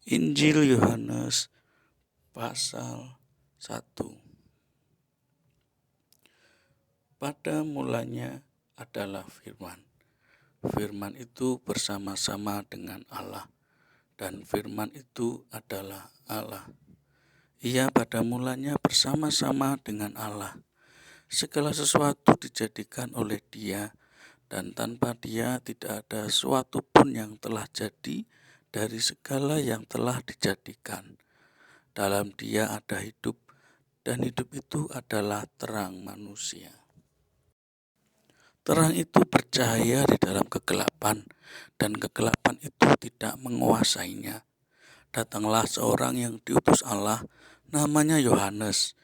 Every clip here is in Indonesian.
Injil Yohanes pasal 1. Pada mulanya adalah firman. Firman itu bersama-sama dengan Allah, dan firman itu adalah Allah. Ia pada mulanya bersama-sama dengan Allah. Segala sesuatu dijadikan oleh Dia, dan tanpa Dia tidak ada sesuatu pun yang telah jadi dari segala yang telah dijadikan. Dalam Dia ada hidup, dan hidup itu adalah terang manusia. Terang itu bercahaya di dalam kegelapan, dan kegelapan itu tidak menguasainya. Datanglah seorang yang diutus Allah, namanya Yohanes.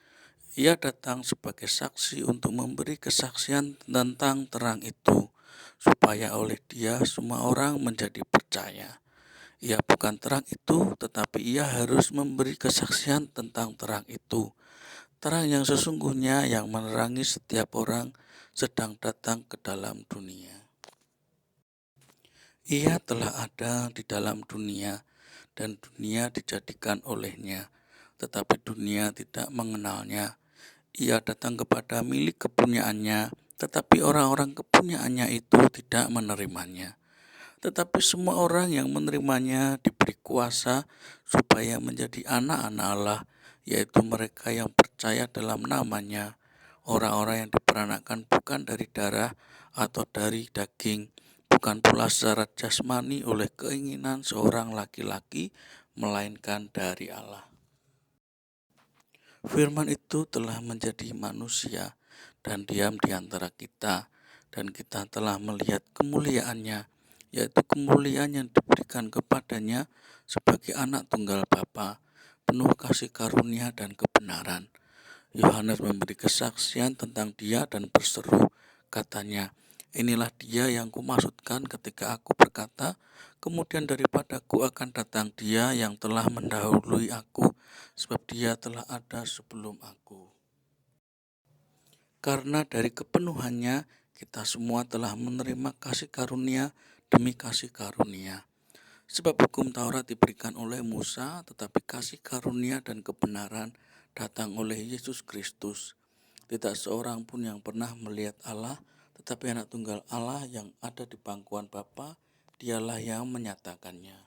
Ia datang sebagai saksi untuk memberi kesaksian tentang terang itu, supaya oleh dia semua orang menjadi percaya. Ia bukan terang itu, tetapi ia harus memberi kesaksian tentang terang itu. Terang yang sesungguhnya yang menerangi setiap orang sedang datang ke dalam dunia. Ia telah ada di dalam dunia, dan dunia dijadikan olehnya, tetapi dunia tidak mengenalnya. Ia datang kepada milik kepunyaannya, tetapi orang-orang kepunyaannya itu tidak menerimanya. Tetapi semua orang yang menerimanya diberi kuasa supaya menjadi anak-anak Allah, yaitu mereka yang percaya dalam namanya. Orang-orang yang diperanakkan bukan dari darah atau dari daging, bukan pula secara jasmani oleh keinginan seorang laki-laki, melainkan dari Allah. Firman itu telah menjadi manusia dan diam di antara kita, dan kita telah melihat kemuliaannya, yaitu kemuliaan yang diberikan kepadanya sebagai anak tunggal Bapa, penuh kasih karunia dan kebenaran. Yohanes memberi kesaksian tentang dia dan berseru, katanya, "Inilah dia yang kumaksudkan ketika aku berkata, kemudian daripadaku akan datang dia yang telah mendahului aku, sebab dia telah ada sebelum aku." Karena dari kepenuhannya kita semua telah menerima kasih karunia demi kasih karunia. Sebab hukum Taurat diberikan oleh Musa, tetapi kasih karunia dan kebenaran datang oleh Yesus Kristus. Tidak seorang pun yang pernah melihat Allah, tetapi anak tunggal Allah yang ada di pangkuan Bapa, dialah yang menyatakannya.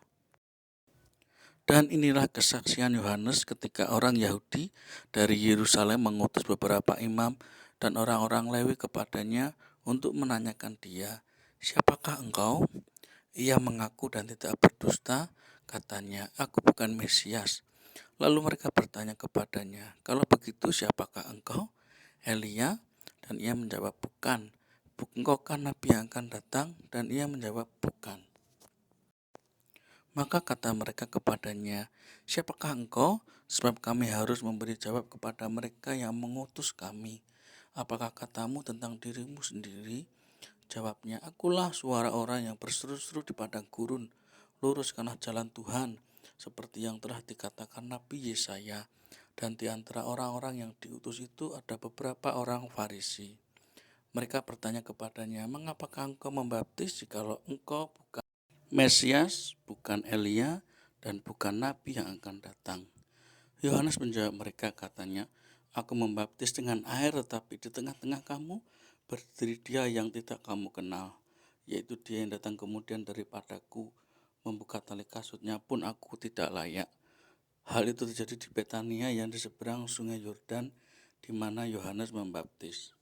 Dan inilah kesaksian Yohanes ketika orang Yahudi dari Yerusalem mengutus beberapa imam dan orang-orang Lewi kepadanya untuk menanyakan dia, "Siapakah engkau?" Ia mengaku dan tidak berdusta, katanya, "Aku bukan Mesias." Lalu mereka bertanya kepadanya, "Kalau begitu siapakah engkau?" "Elia." Dan ia menjawab, "Bukan." "Engkaukah nabi yang akan datang?" Dan ia menjawab, "Bukan." Maka kata mereka kepadanya, "Siapakah engkau? Sebab kami harus memberi jawab kepada mereka yang mengutus kami. Apakah katamu tentang dirimu sendiri?" Jawabnya, "Akulah suara orang yang berseru-seru di padang gurun, luruskanlah jalan Tuhan, seperti yang telah dikatakan Nabi Yesaya." Dan di antara orang-orang yang diutus itu ada beberapa orang Farisi. Mereka bertanya kepadanya, "Mengapakah engkau membaptis jikalau engkau bukan Mesias, bukan Elia, dan bukan Nabi yang akan datang?" Yohanes menjawab mereka, katanya, "Aku membaptis dengan air, tetapi di tengah-tengah kamu berdiri dia yang tidak kamu kenal, yaitu dia yang datang kemudian daripadaku. Membuka tali kasutnya pun aku tidak layak." Hal itu terjadi di Betania yang di seberang sungai Yordan, di mana Yohanes membaptis.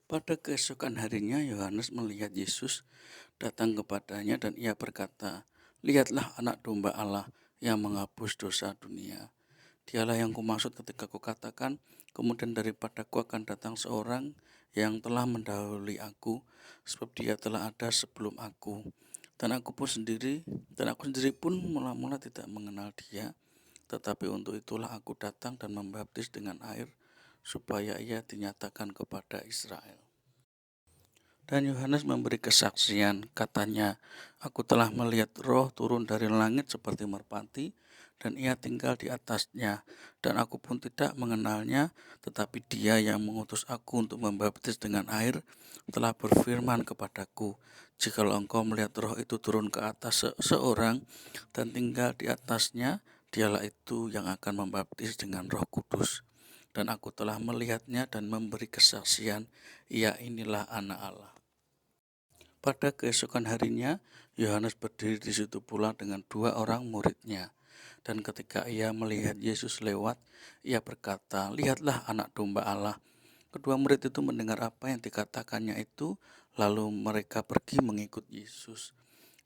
Pada keesokan harinya Yohanes melihat Yesus datang kepadanya dan ia berkata, "Lihatlah anak domba Allah yang menghapus dosa dunia. Dialah yang kumaksud ketika kukatakan, kemudian daripadaku akan datang seorang yang telah mendahului aku, sebab dia telah ada sebelum aku. Dan aku sendiri pun mula-mula tidak mengenal dia, tetapi untuk itulah aku datang dan membaptis dengan air, supaya ia dinyatakan kepada Israel." Dan Yohanes memberi kesaksian, katanya, "Aku telah melihat Roh turun dari langit seperti merpati, dan ia tinggal di atasnya. Dan aku pun tidak mengenalnya, tetapi dia yang mengutus aku untuk membaptis dengan air telah berfirman kepadaku, Jikalau engkau melihat roh itu turun ke atas seseorang dan tinggal di atasnya, dialah itu yang akan membaptis dengan Roh Kudus. Dan aku telah melihatnya dan memberi kesaksian, ia inilah anak Allah. Pada keesokan harinya, Yohanes berdiri di situ pula dengan 2 orang muridnya. Dan ketika ia melihat Yesus lewat, ia berkata, "Lihatlah anak domba Allah." Kedua murid itu mendengar apa yang dikatakannya itu, lalu mereka pergi mengikut Yesus.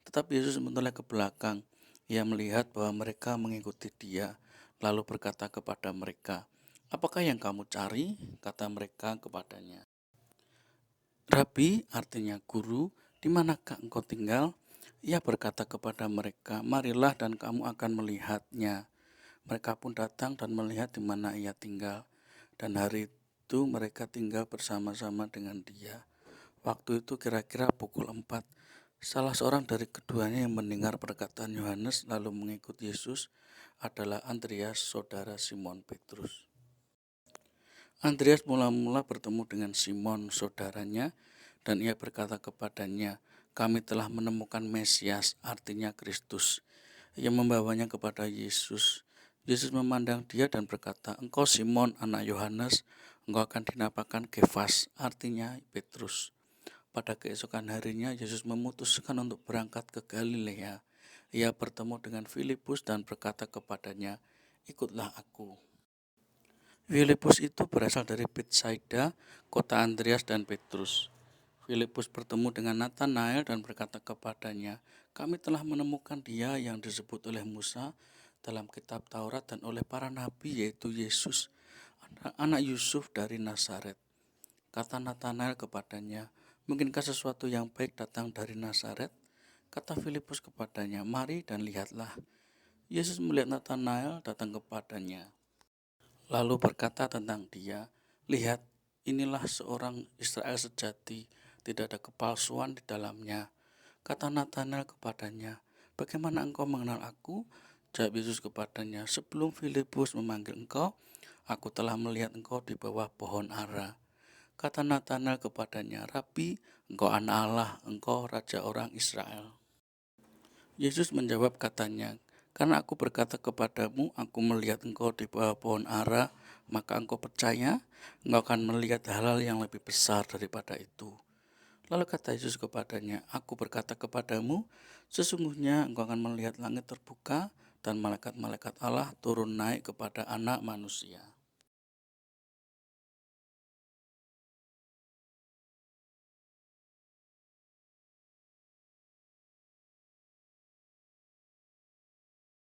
Tetapi Yesus menoleh ke belakang. Ia melihat bahwa mereka mengikuti dia, lalu berkata kepada mereka, "Apakah yang kamu cari?" Kata mereka kepadanya, "Rabi," artinya guru, "di manakah engkau tinggal?" Ia berkata kepada mereka, "Marilah dan kamu akan melihatnya." Mereka pun datang dan melihat di mana ia tinggal. Dan hari itu mereka tinggal bersama-sama dengan dia. Waktu itu kira-kira pukul 4. Salah seorang dari keduanya yang mendengar perkataan Yohanes lalu mengikut Yesus adalah Andreas, saudara Simon Petrus. Andreas mula-mula bertemu dengan Simon, saudaranya, dan ia berkata kepadanya, "Kami telah menemukan Mesias," artinya Kristus. Ia membawanya kepada Yesus. Yesus memandang dia dan berkata, "Engkau Simon, anak Yohanes, engkau akan dinamakan Kefas," artinya Petrus. Pada keesokan harinya, Yesus memutuskan untuk berangkat ke Galilea. Ia bertemu dengan Filipus dan berkata kepadanya, "Ikutlah aku." Filipus itu berasal dari Betsaida, kota Andreas dan Petrus. Filipus bertemu dengan Nathanael dan berkata kepadanya, "Kami telah menemukan dia yang disebut oleh Musa dalam kitab Taurat dan oleh para nabi, yaitu Yesus, anak Yusuf dari Nazaret." Kata Nathanael kepadanya, "Mungkinkah sesuatu yang baik datang dari Nazaret?" Kata Filipus kepadanya, "Mari dan lihatlah." Yesus melihat Nathanael datang kepadanya, lalu berkata tentang dia, "Lihat, inilah seorang Israel sejati, tidak ada kepalsuan di dalamnya." Kata Nathanael kepadanya, "Bagaimana engkau mengenal aku?" Jawab Yesus kepadanya, "Sebelum Filipus memanggil engkau, aku telah melihat engkau di bawah pohon ara." Kata Nathanael kepadanya, "Rabi, engkau anak Allah, engkau raja orang Israel." Yesus menjawab katanya, "Karena aku berkata kepadamu, aku melihat engkau di bawah pohon ara, maka engkau percaya, engkau akan melihat hal-hal yang lebih besar daripada itu." Lalu kata Yesus kepadanya, "Aku berkata kepadamu, sesungguhnya engkau akan melihat langit terbuka dan malaikat-malaikat Allah turun naik kepada Anak Manusia."